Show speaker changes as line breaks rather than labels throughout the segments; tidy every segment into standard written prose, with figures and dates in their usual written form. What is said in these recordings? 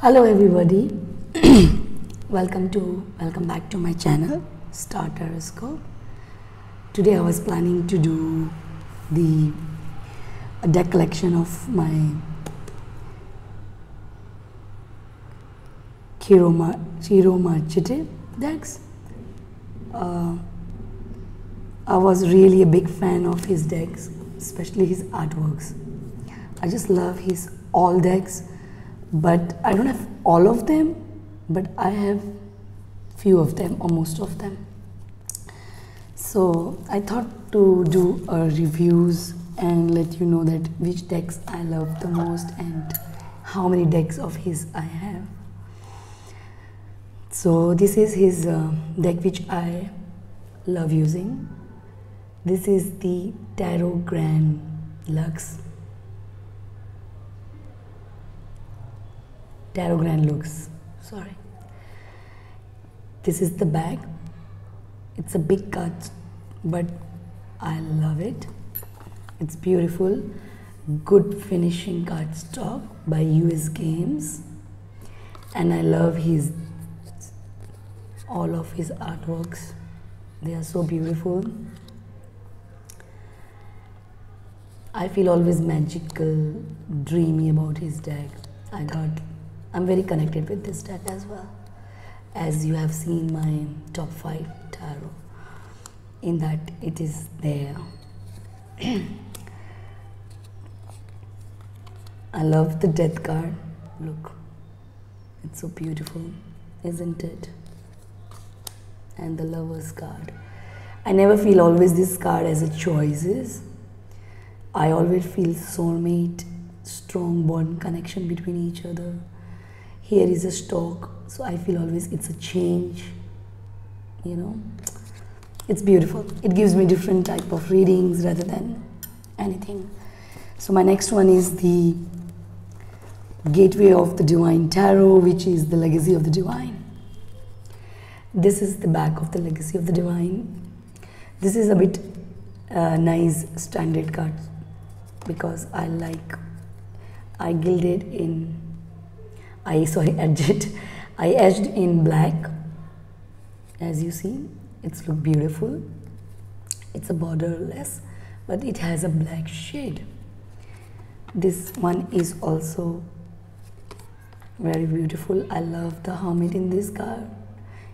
Hello everybody. Welcome back to my channel Star Terrascope. Today I was planning to do the deck collection of my Ciro Marchetti decks. I was really a big fan of his decks, especially his artworks. I just love his all decks, but I don't have all of them, but I have few of them or most of them. So I thought to do reviews and let you know that which decks I love the most and how many decks of his I have. So this is his deck which I love using. This is the Tarot Grand Lux. Tarot Grand Lux, sorry. This is the bag. It's a big cut, but I love it. It's beautiful. Good finishing cardstock by US Games. And I love all of his artworks. They are so beautiful. I feel always magical, dreamy about his deck. I'm very connected with this deck as well. As you have seen my top 5 tarot, in that it is there. I love the death card. Look, it's so beautiful, isn't it? And the Lovers card. I never feel always this card as a choices. I always feel soulmate, strong bond connection between each other. Here is a stock, so I feel always it's a change, you know. It's beautiful. It gives me different type of readings rather than anything. So my next one is the Gateway of the Divine Tarot, which is the Legacy of the Divine. This is the back of the Legacy of the Divine. This is a bit nice standard card because I edged in black. As you see, it's look beautiful. It's a borderless, but it has a black shade. This one is also very beautiful. I love the Hermit in this card.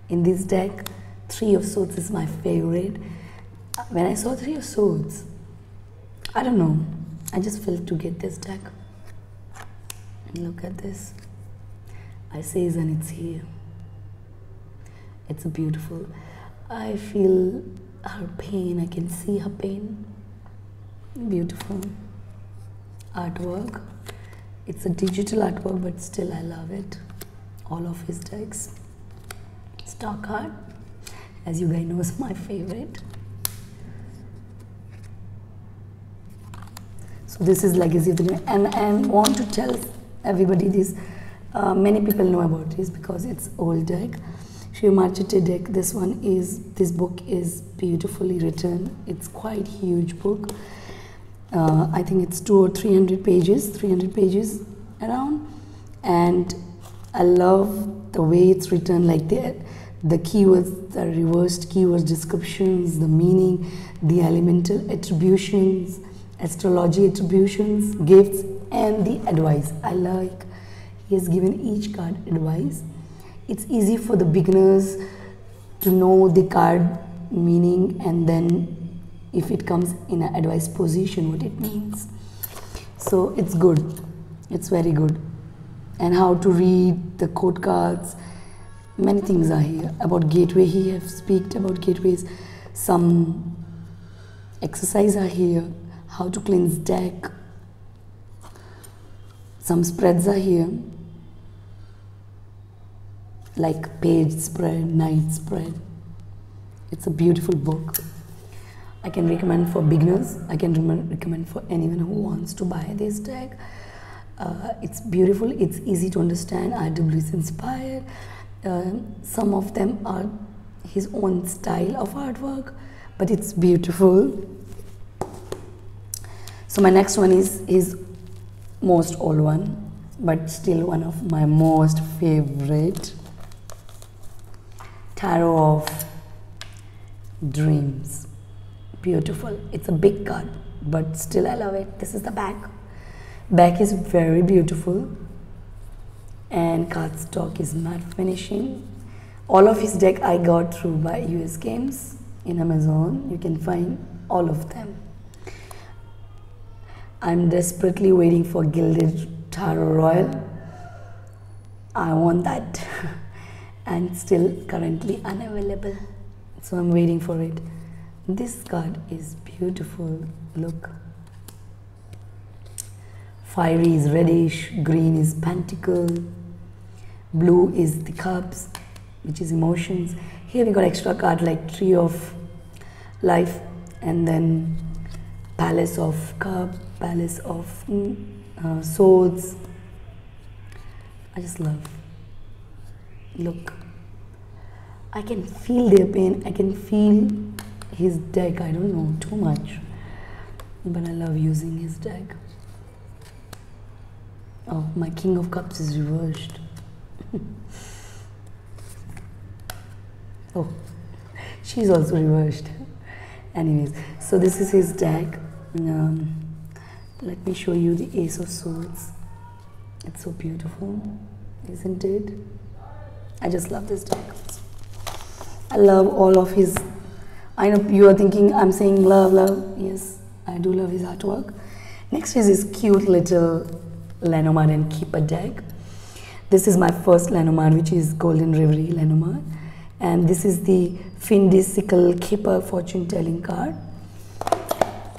In this deck, 3 of Swords is my favorite. When I saw 3 of Swords, I don't know, I just felt to get this deck. Look at this. I says and it's here. It's a beautiful. I feel her pain. I can see her pain. Beautiful artwork. It's a digital artwork, but still I love it. All of his decks. Star card, as you guys know, is my favorite. So this is Legacy of the Divine, and I want to tell everybody this. Many people know about this because it's old deck. Ciro Marchetti deck. This book is beautifully written. It's quite huge book. I think it's 200 or 300 pages around, and I love the way it's written, like the keywords, the reversed keywords descriptions, the meaning, the elemental attributions, astrology attributions, gifts, and the advice. I like he has given each card advice. It's easy for the beginners to know the card meaning, and then if it comes in an advice position, what it means. So it's good. It's very good. And how to read the code cards. Many things are here. About gateway, he have speaked about gateways. Some exercise are here. How to cleanse deck. Some spreads are here, like page spread, night spread. It's a beautiful book. I can recommend for beginners. I can recommend for anyone who wants to buy this deck. It's beautiful. It's easy to understand. RWS inspired. Some of them are his own style of artwork, but it's beautiful. So my next one is his most old one. but still one of my most favorite. Tarot of Dreams. Beautiful. It's a big card, but still I love it. This is the back. Back is very beautiful, and cardstock is matte finishing. All of his deck I got through by US Games in Amazon. You can find all of them. I'm desperately waiting for Gilded Tarot Royal. I want that and still currently unavailable, so I'm waiting for it. This card is beautiful. Look, fiery is reddish, green is pentacle, blue is the cups, which is emotions. Here we got extra card like Tree of Life, and then Palace of Cup, Palace of Swords. I just love. Look, I can feel their pain. I can feel his deck. I don't know too much, but I love using his deck. Oh, my King of Cups is reversed. Oh, she's also reversed. Anyways, so this is his deck. Let me show you the Ace of Swords. It's so beautiful, isn't it? I just love this deck. I love all of his. I know you are thinking I'm saying love, love. Yes, I do love his artwork. Next is his cute little Lenormand and Keeper deck. This is my first Lenormand, which is Golden Reverie Lenormand, and this is the Findicicle Keeper fortune telling card.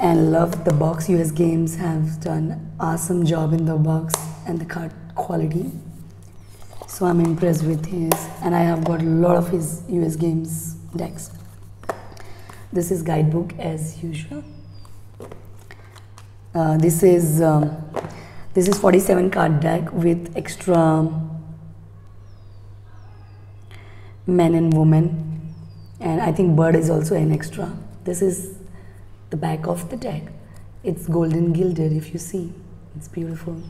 And love the box. US Games have done awesome job in the box and the card quality, so I'm impressed with his, and I have got a lot of his US Games decks. This is guidebook as usual. This is 47 card deck with extra men and women, and I think bird is also an extra. This is the back of the deck. It's golden gilded, if you see. It's beautiful.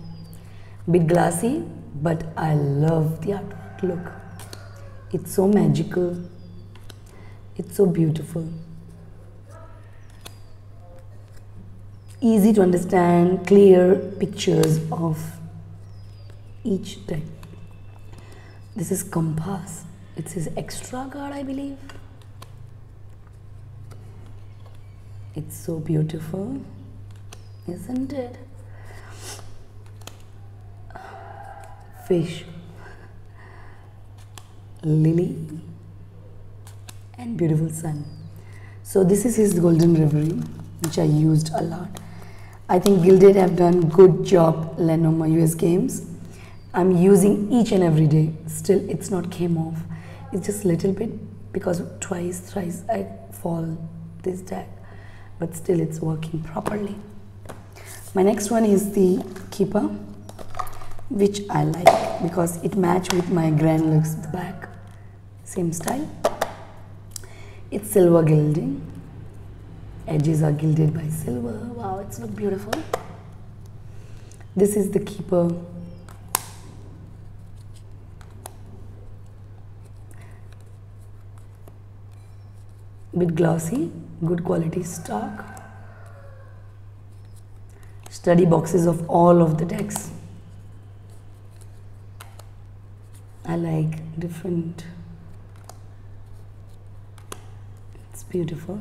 Bit glassy, but I love the artwork. Look, it's so magical. It's so beautiful. Easy to understand, clear pictures of each deck. This is Compass. It's his extra card, I believe. It's so beautiful, isn't it? Fish, lily, and beautiful sun. So this is his Golden Reverie, which I used a lot. I think Gilded have done good job, Lenormand US Games. I'm using each and every day. Still, it's not came off. It's just a little bit, because twice, thrice I fall this deck, but still it's working properly. My next one is the Keeper, which I like because it matches with my Grand Lux at the back. Same style. It's silver gilding. Edges are gilded by silver. Wow, it's look beautiful. This is the Keeper. Bit glossy, good quality stock. Study boxes of all of the decks. I like different. It's beautiful.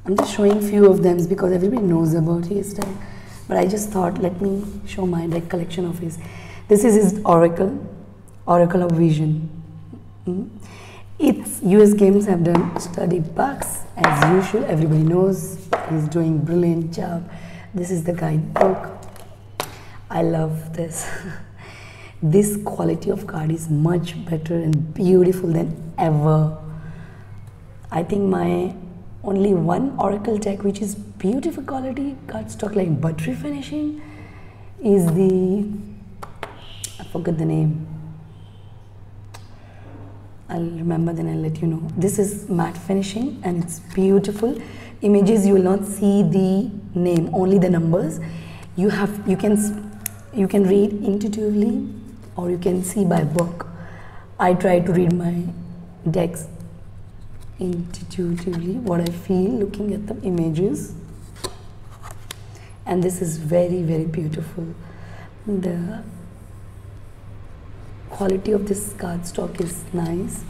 I'm just showing few of them because everybody knows about his deck, but I just thought let me show my deck collection of his. This is his Oracle of Vision. It's US Games have done study box as usual. Everybody knows he's doing brilliant job. This is the guidebook. I love this. This quality of card is much better and beautiful than ever. I think my only one Oracle deck which is beautiful quality cardstock like buttery finishing is the, I forgot the name. I'll remember, then I'll let you know. This is matte finishing and it's beautiful. Images you will not see the name, only the numbers. You can you can read intuitively or you can see by book. I try to read my decks intuitively, what I feel looking at the images, and this is very, very beautiful. The quality of this cardstock is nice.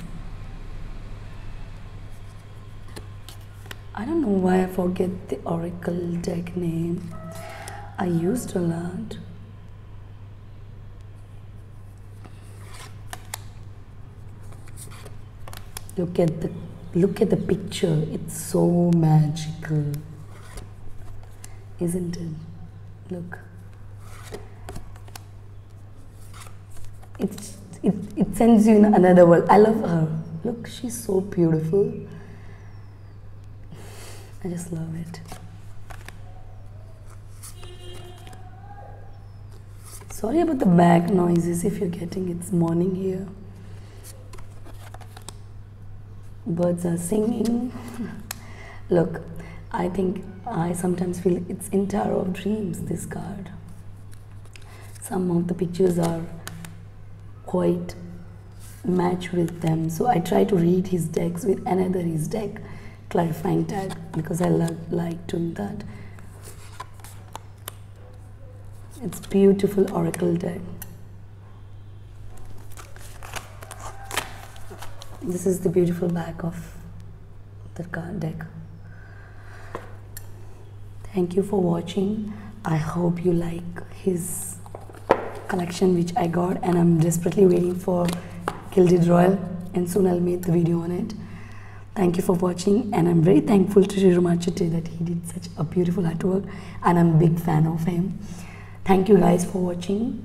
I don't know why I forget the Oracle deck name. I used a lot. Look at the picture. It's so magical, isn't it? Look. It sends you in another world. I love her. Look, she's so beautiful. I just love it. Sorry about the back noises if you're getting, it's morning here. Birds are singing. Look, I think I sometimes feel it's in Tarot of Dreams, this card. Some of the pictures are quite match with them, so I try to read his decks with another his deck clarifying tag because I like doing that. It's beautiful Oracle deck. This is the beautiful back of the card deck. Thank you for watching. I hope you like his collection which I got, and I'm desperately waiting for Gilded Royal, and soon I'll make the video on it. Thank you for watching, and I'm very thankful to Sri Marchete that he did such a beautiful artwork, and I'm a big fan of him. Thank you guys for watching.